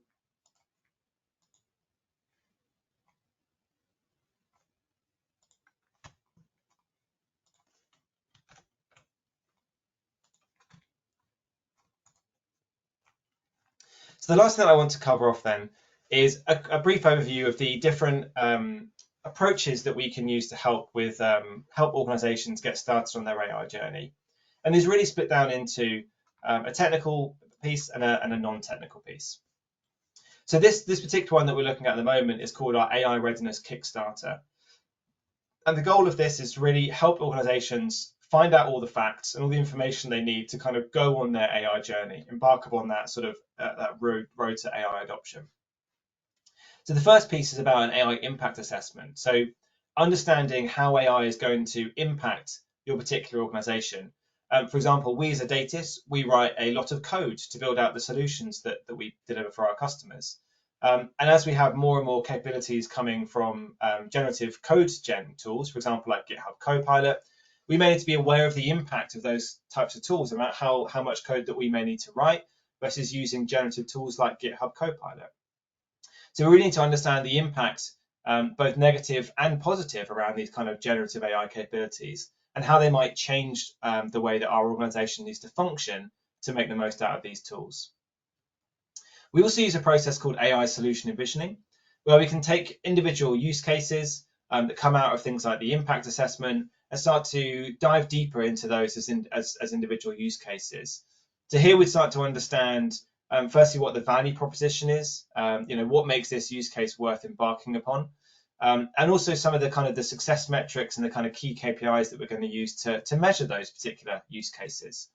So the last thing I want to cover off then is a brief overview of the different approaches that we can use to help organizations get started on their AI journey. And these really split down into a technical piece and a non-technical piece. So this particular one that we're looking at the moment is called our AI Readiness Kickstarter. And the goal of this is to really help organizations find out all the facts and all the information they need to kind of go on their AI journey, embark upon that sort of that road to AI adoption. So the first piece is about an AI impact assessment. So understanding how AI is going to impact your particular organization. For example, we as a Datis, we write a lot of code to build out the solutions that we deliver for our customers. And as we have more and more capabilities coming from generative code gen tools, for example, like GitHub Copilot, we may need to be aware of the impact of those types of tools, about how much code that we may need to write versus using generative tools like GitHub Copilot. So we really need to understand the impact, both negative and positive, around these kind of generative AI capabilities and how they might change the way that our organization needs to function to make the most out of these tools. We also use a process called AI solution envisioning, where we can take individual use cases that come out of things like the impact assessment and start to dive deeper into those as individual use cases. So here we start to understand, firstly, what the value proposition is, what makes this use case worth embarking upon, and also some of the kind of the success metrics and the kind of key KPIs that we're going to use to measure those particular use cases.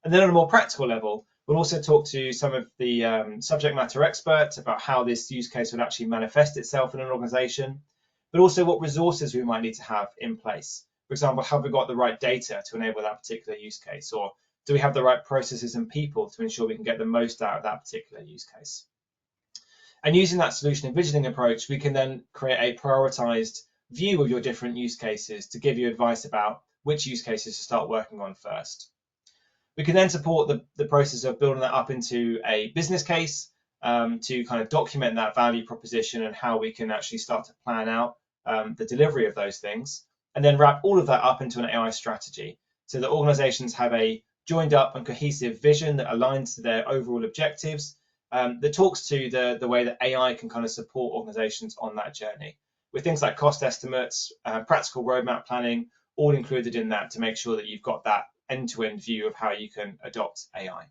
And then on a more practical level, we'll also talk to some of the subject matter experts about how this use case would actually manifest itself in an organization, but also what resources we might need to have in place, For example, have we got the right data to enable that particular use case? Or do we have the right processes and people to ensure we can get the most out of that particular use case? And using that solution envisioning approach, we can then create a prioritized view of your different use cases to give you advice about which use cases to start working on first. We can then support the process of building that up into a business case to kind of document that value proposition and how we can actually start to plan out the delivery of those things, and then wrap all of that up into an AI strategy so that organizations have a joined up and cohesive vision that aligns to their overall objectives, that talks to the way that AI can kind of support organizations on that journey, with things like cost estimates, practical roadmap planning, all included in that to make sure that you've got that end-to-end view of how you can adopt AI.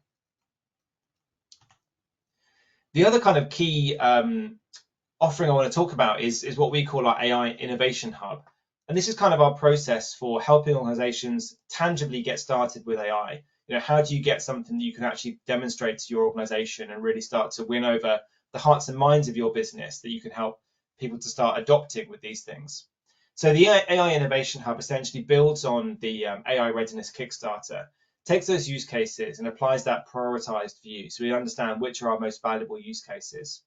The other kind of key offering I want to talk about is what we call our AI Innovation Hub. And this is kind of our process for helping organizations tangibly get started with AI. How do you get something that you can actually demonstrate to your organization and really start to win over the hearts and minds of your business that you can help people to start adopting with these things? So the AI Innovation Hub essentially builds on the AI Readiness Kickstarter, takes those use cases and applies that prioritized view so we understand which are our most valuable use cases.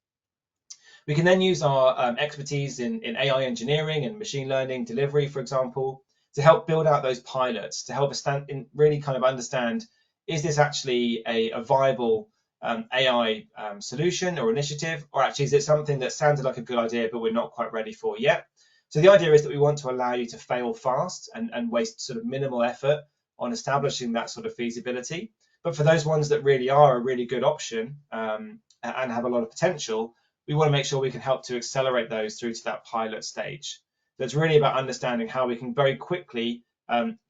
We can then use our expertise in AI engineering and machine learning delivery, for example, to help build out those pilots, to help us really kind of understand, is this actually a viable AI solution or initiative, or actually is it something that sounded like a good idea but we're not quite ready for yet? So the idea is that we want to allow you to fail fast and waste sort of minimal effort on establishing that sort of feasibility. But for those ones that really are a really good option and have a lot of potential, we want to make sure we can help to accelerate those through to that pilot stage. So it's really about understanding how we can very quickly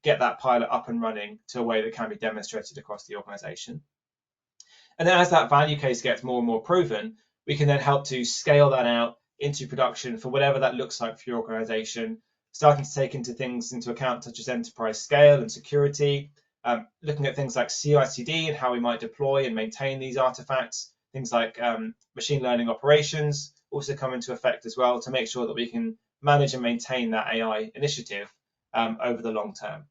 get that pilot up and running to a way that can be demonstrated across the organization. And then as that value case gets more and more proven, we can then help to scale that out into production for whatever that looks like for your organization, starting to take into account such as enterprise scale and security, looking at things like CI/CD and how we might deploy and maintain these artifacts, things like machine learning operations also come into effect as well to make sure that we can manage and maintain that AI initiative over the long term.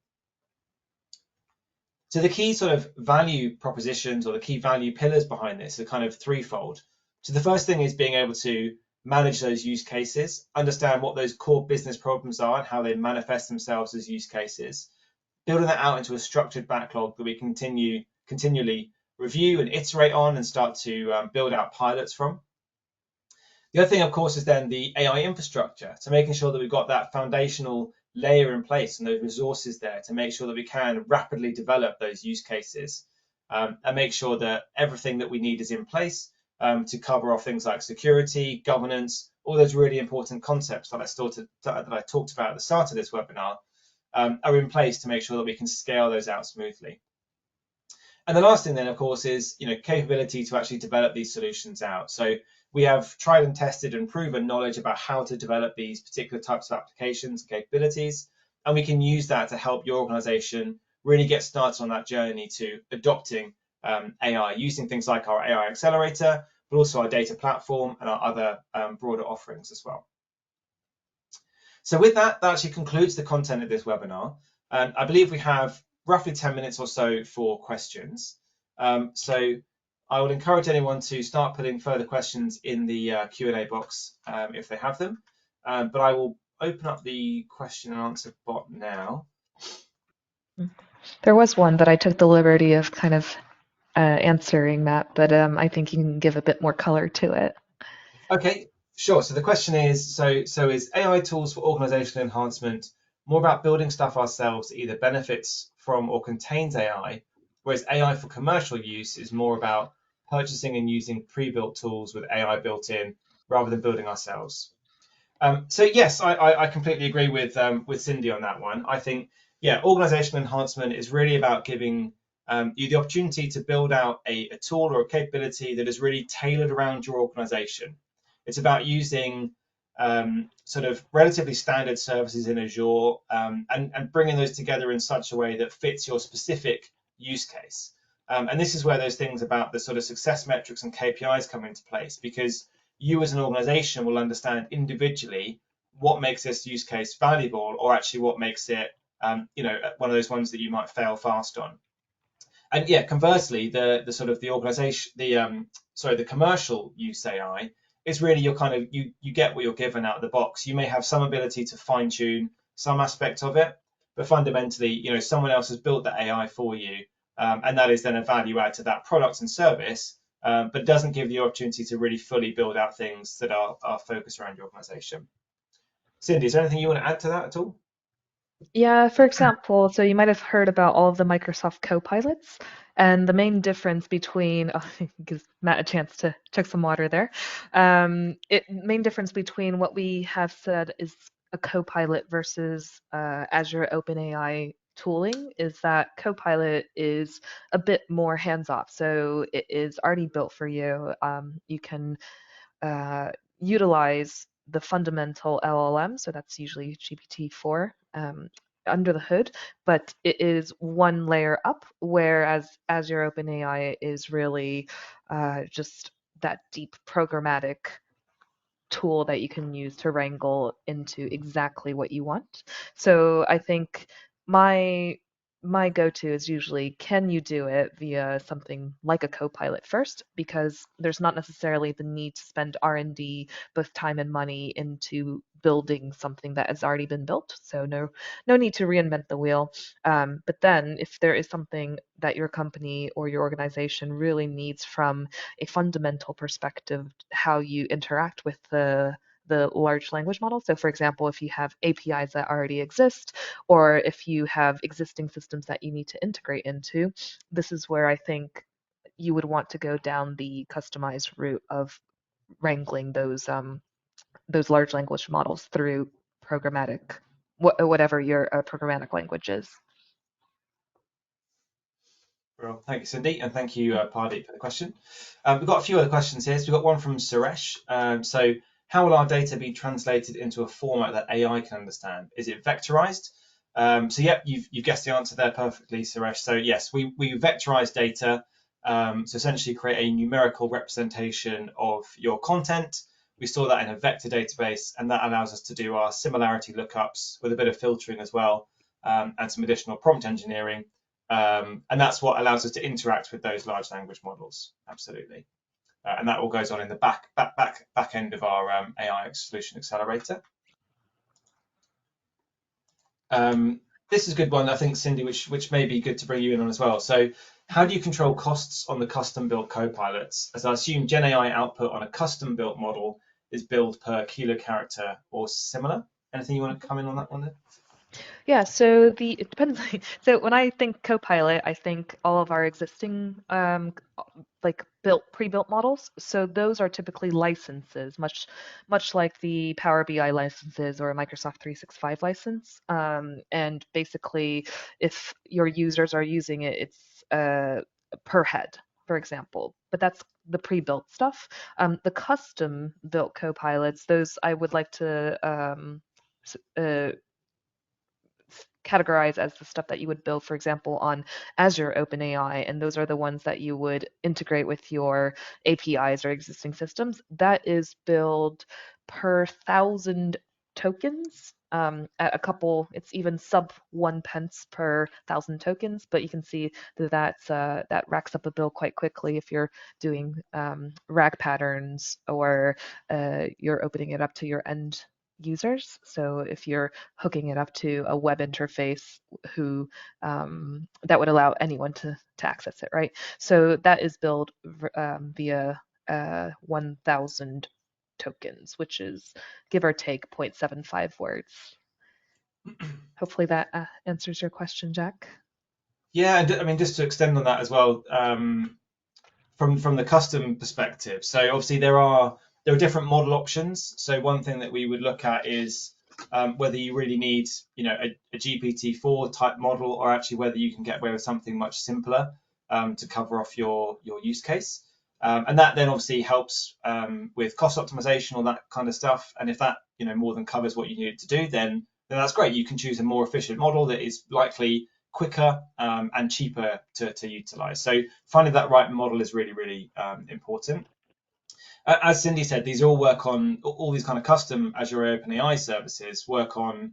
So the key sort of value propositions or the key value pillars behind this are kind of threefold. So the first thing is being able to manage those use cases, understand what those core business problems are and how they manifest themselves as use cases, building that out into a structured backlog that we continually review and iterate on and start to build out pilots from. The other thing, of course, is then the AI infrastructure, so making sure that we've got that foundational layer in place and those resources there to make sure that we can rapidly develop those use cases and make sure that everything that we need is in place to cover off things like security, governance, all those really important concepts that I talked about at the start of this webinar are in place to make sure that we can scale those out smoothly. And the last thing then, of course, is capability to actually develop these solutions out. So we have tried and tested and proven knowledge about how to develop these particular types of applications and capabilities, and we can use that to help your organization really get started on that journey to adopting AI, using things like our AI accelerator, but also our data platform and our other broader offerings as well. So with that, that actually concludes the content of this webinar. I believe we have roughly 10 minutes or so for questions. So I would encourage anyone to start putting further questions in the Q&A box if they have them. But I will open up the question and answer bot now. There was one, but I took the liberty of kind of answering that, but I think you can give a bit more color to it. Okay, sure. So the question is, so is AI tools for organizational enhancement more about building stuff ourselves that either benefits from or contains AI, whereas AI for commercial use is more about purchasing and using pre-built tools with AI built in rather than building ourselves? So yes, I completely agree with Cindy on that one. I think, yeah, organizational enhancement is really about giving you the opportunity to build out a tool or a capability that is really tailored around your organization. It's about using sort of relatively standard services in Azure and bringing those together in such a way that fits your specific use case. And this is where those things about the sort of success metrics and KPIs come into place, because you as an organization will understand individually what makes this use case valuable, or actually what makes it one of those ones that you might fail fast on. And yeah, conversely, the sort of the organization, the commercial use AI is really your kind of you get what you're given out of the box. You may have some ability to fine tune some aspect of it, but fundamentally, someone else has built that AI for you, and that is then a value add to that product and service, but doesn't give the opportunity to really fully build out things that are focused around your organization. Cindy, is there anything you want to add to that at all? Yeah, for example, so you might have heard about all of the Microsoft Copilots, and the main difference between, oh, gives Matt a chance to chug some water there. Main difference between what we have said is a Copilot versus Azure OpenAI tooling is that Copilot is a bit more hands-off. So it is already built for you. You can uh, utilize the fundamental LLM, so that's usually GPT-4, under the hood, but it is one layer up, whereas Azure OpenAI is really just that deep programmatic tool that you can use to wrangle into exactly what you want. So I think my my go-to is usually, can you do it via something like a Copilot first? Because there's not necessarily the need to spend R&D, both time and money, into building something that has already been built. So no need to reinvent the wheel. But then if there is something that your company or your organization really needs from a fundamental perspective, how you interact with the large language model. So for example, if you have APIs that already exist, or if you have existing systems that you need to integrate into, this is where I think you would want to go down the customized route of wrangling those large language models through programmatic, whatever your programmatic language is. Well, thank you, Cindy, and thank you, Pardeep, for the question. We've got a few other questions here. So we've got one from Suresh. So, how will our data be translated into a format that AI can understand? Is it vectorized? So, yeah, you've guessed the answer there perfectly, Suresh. So, yes, we vectorize data. So, essentially, create a numerical representation of your content. We store that in a vector database, and that allows us to do our similarity lookups with a bit of filtering as well, and some additional prompt engineering. And that's what allows us to interact with those large language models. Absolutely. And that all goes on in the back end of our AI solution accelerator. This is a good one, I think, Cindy, which may be good to bring you in on as well. So how do you control costs on the custom built copilots? As I assume Gen AI output on a custom built model is billed per kilo character or similar. Anything you want to come in on that one? Yeah, so it depends. So when I think Copilot, I think all of our existing like pre-built models. So those are typically licenses, much like the Power BI licenses or a Microsoft 365 license. And basically, if your users are using it, it's per head, for example. But that's the pre-built stuff. The custom built Copilots, those I would like to categorize as the stuff that you would build, for example, on Azure OpenAI, and those are the ones that you would integrate with your APIs or existing systems. That is billed per 1,000 tokens. At a couple, it's even sub 1 pence per 1,000 tokens, but you can see that racks up a bill quite quickly if you're doing RAG patterns or you're opening it up to your end users. So if you're hooking it up to a web interface who that would allow anyone to access it, right? So that is billed via 1,000 tokens, which is give or take 0.75 words. Hopefully that answers your question, Jack. Yeah, and I mean, just to extend on that as well, from the custom perspective. So obviously there are different model options. So one thing that we would look at is whether you really need a GPT-4 type model, or actually whether you can get away with something much simpler to cover off your use case. And that then obviously helps with cost optimization, all that kind of stuff. And if that more than covers what you need it to do, then that's great. You can choose a more efficient model that is likely quicker and cheaper to utilize. So finding that right model is really, really important. As Cindy said, these all work on all these kind of custom Azure OpenAI services work on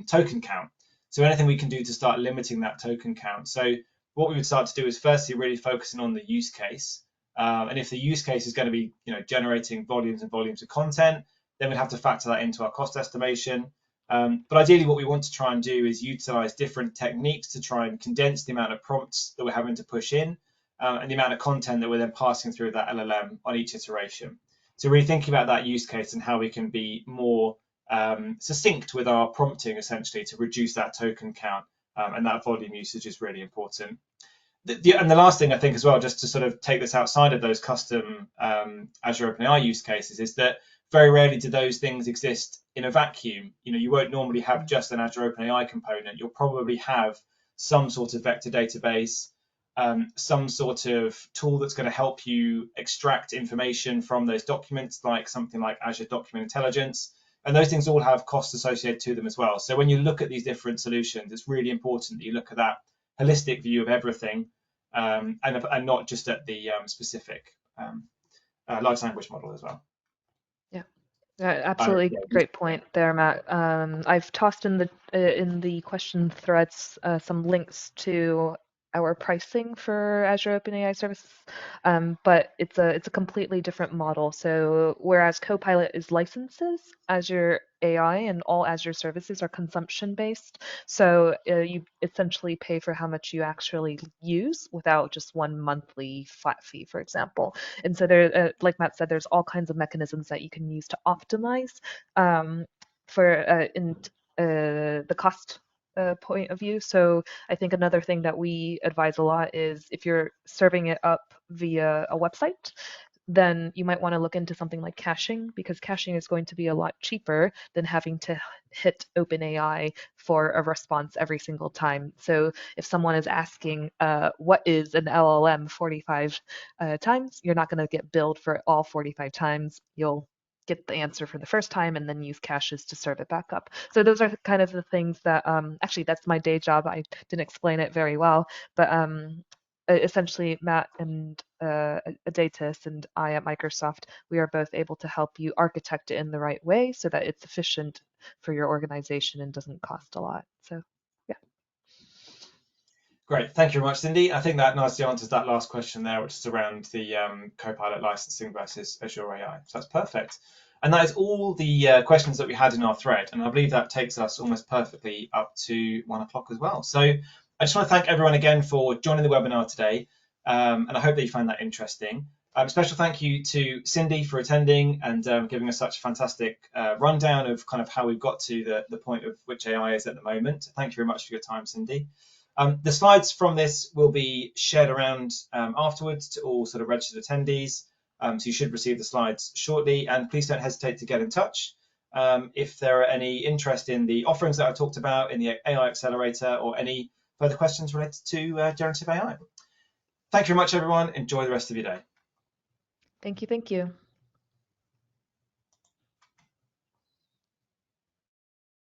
token count. So anything we can do to start limiting that token count. So what we would start to do is firstly really focusing on the use case. And if the use case is going to be generating volumes and volumes of content, then we'd have to factor that into our cost estimation. But ideally, what we want to try and do is utilize different techniques to try and condense the amount of prompts that we're having to push in and the amount of content that we're then passing through that LLM on each iteration. So really thinking about that use case and how we can be more succinct with our prompting, essentially, to reduce that token count, and that volume usage is really important. And the last thing I think as well, just to sort of take this outside of those custom Azure OpenAI use cases, is that very rarely do those things exist in a vacuum. You won't normally have just an Azure OpenAI component. You'll probably have some sort of vector database, some sort of tool that's going to help you extract information from those documents, like something like Azure Document Intelligence. And those things all have costs associated to them as well. So when you look at these different solutions, it's really important that you look at that holistic view of everything, and not just at the specific large language model as well. Yeah. Absolutely great point there, Matt. I've tossed in the question threads some links to our pricing for Azure OpenAI services, but it's a completely different model. So whereas Copilot is licenses, Azure AI and all Azure services are consumption based. So you essentially pay for how much you actually use without just one monthly flat fee, for example. And so there, like Matt said, there's all kinds of mechanisms that you can use to optimize for in the cost point of view. So I think another thing that we advise a lot is if you're serving it up via a website, then you might want to look into something like caching, because caching is going to be a lot cheaper than having to hit OpenAI for a response every single time. So if someone is asking, what is an LLM 45 times, you're not going to get billed for all 45 times. You'll get the answer for the first time and then use caches to serve it back up. So those are kind of the things that, actually, that's my day job. I didn't explain it very well, but essentially Matt and Adatis and I at Microsoft, we are both able to help you architect it in the right way so that it's efficient for your organization and doesn't cost a lot. So yeah. Great, thank you very much, Cindy. I think that nicely answers that last question there, which is around the Copilot licensing versus Azure AI. So that's perfect. And that is all the questions that we had in our thread. And I believe that takes us almost perfectly up to 1 o'clock as well. So I just want to thank everyone again for joining the webinar today. And I hope that you found that interesting. Special thank you to Cindy for attending and giving us such a fantastic rundown of kind of how we've got to the point of which AI is at the moment. Thank you very much for your time, Cindy. The slides from this will be shared around afterwards to all sort of registered attendees. So you should receive the slides shortly, and please don't hesitate to get in touch if there are any interest in the offerings that I talked about in the AI Accelerator or any further questions related to generative AI. Thank you very much, everyone. Enjoy the rest of your day. Thank you. Thank you.